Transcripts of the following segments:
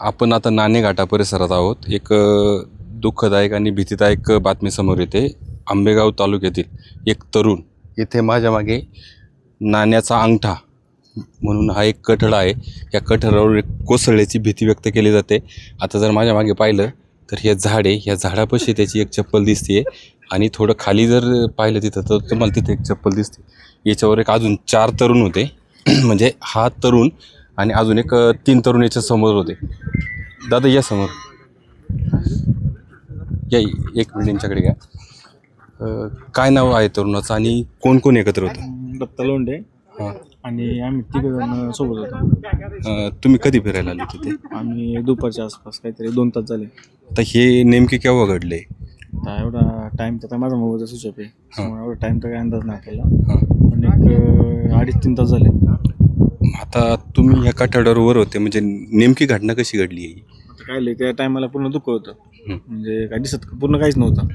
आपण आता नाणे घाटा परिसरात आहोत. एक दुःखदायक आणि भीतीदायक बातमी समोर येते. आंबेगाव तालुक्यातील एक तरुण, येथे माझ्या मागे नाण्याचा अंगठा म्हणून हा एक कठडा आहे. या कठड्यावर एक कोसळल्याची भीती व्यक्त केली जाते. आता जर माझ्या मागे पाहिलं तर हे झाड आहे, या झाडापाशी त्याची एक चप्पल दिसते आणि थोडं खाली जर पाहिलं तिथं तर तुम्हाला तिथे एक चप्पल दिसते. याच्यावर एक अजून 4 तरुण होते. म्हणजे हा तरुण आणि अजून एक 3 तरुण याच्या समोर होते. दादा या समोर या, एक मिनिट यांच्याकडे घ्या. काय नाव आहे तरुणाचं आणि कोण कोण एकत्र होतं? दत्ता लोंढे हां. आणि आम्ही तिघजण सोबत होतो. तुम्ही कधी फिरायला आले तिथे? आम्ही दुपारच्या आसपास काहीतरी 2 तास झाले. तर हे नेमके केव्हा घडले? आता एवढा टाईम तर माझा मोबाईलचा स्विच ऑफ आहे, त्यामुळे एवढा टाईम तर काही अंदाज नाही आपल्याला. हां. पण एक 2.5-3 तास झाले. आता तुम्ही ह्या कठड्यावर होते, म्हणजे नेमकी घटना कशी घडली आहे? आता काय झालं, त्या टायमाला पूर्ण दुःख होतं. म्हणजे काय दिसत पूर्ण काहीच नव्हतं.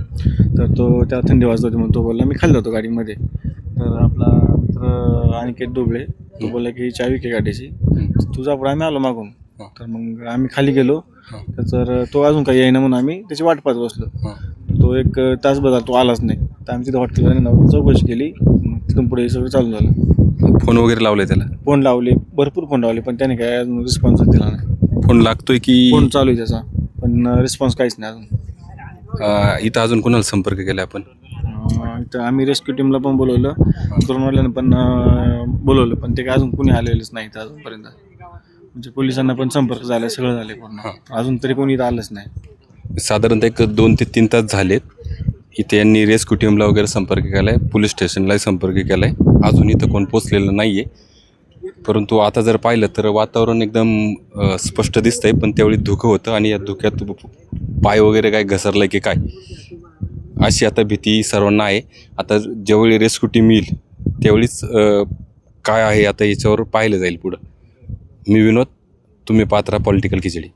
तर तो त्या थंडी वाजत होती म्हणून तो बोलला मी खाली जातो गाडीमध्ये. तर आपला मित्र अनिकेत डोबळे तो बोलला की चावी घे गाडीची, तुझा पुढे आम्ही आलो मागून. तर मग आम्ही खाली गेलो. तर तो अजून काही येईना म्हणून आम्ही त्याची वाट पाहत बसलो. तो एक तासभर तो आलाच नाही. तर आम्ही तिथं हॉटेलवर चौकशी केली. मग तिथून पुढे सगळं चालू झालं. फोन वगैरे लावले त्याला? फोन लावले, भरपूर फोन लावले, पण त्याने काय अजून रिस्पॉन्स दिला नाही. फोन लागतोय की? फोन चालू आहे त्याचा, पण रिस्पॉन्स काहीच नाही अजून. इथं अजून कोणाला संपर्क केला आपण? तर आम्ही रेस्क्यू टीमला पण बोलवलं, कोरोनावाल्यांना पण बोलवलं, पण ते काय अजून कुणी आलेलंच नाही इथं अजूनपर्यंत. म्हणजे पोलिसांना पण संपर्क झाला, सगळं झाले पूर्ण, अजून तरी कोणी इथं आलंच नाही. साधारणतः एक 2 ते 3 तास झालेत. इथे यांनी रेस्क्यू टीमला वगैरे संपर्क केला आहे, पोलीस स्टेशनलाही संपर्क केला आहे. अजून इथं कोण पोचलेलं नाही आहे. परंतु आता जर पाहिलं तर वातावरण एकदम स्पष्ट दिसतंय, पण त्यावेळी धुकं होतं आणि या धुक्यात पाय वगैरे काय घसरलं की काय, अशी आता भीती सर्वांना आहे. आता ज्यावेळी रेस्क्यू टीम येईल त्यावेळीच काय आहे आता याच्यावर पाहिलं जाईल पुढं. मी विनोद, तुम्ही पाहत राहा पॉलिटिकल खिचडी.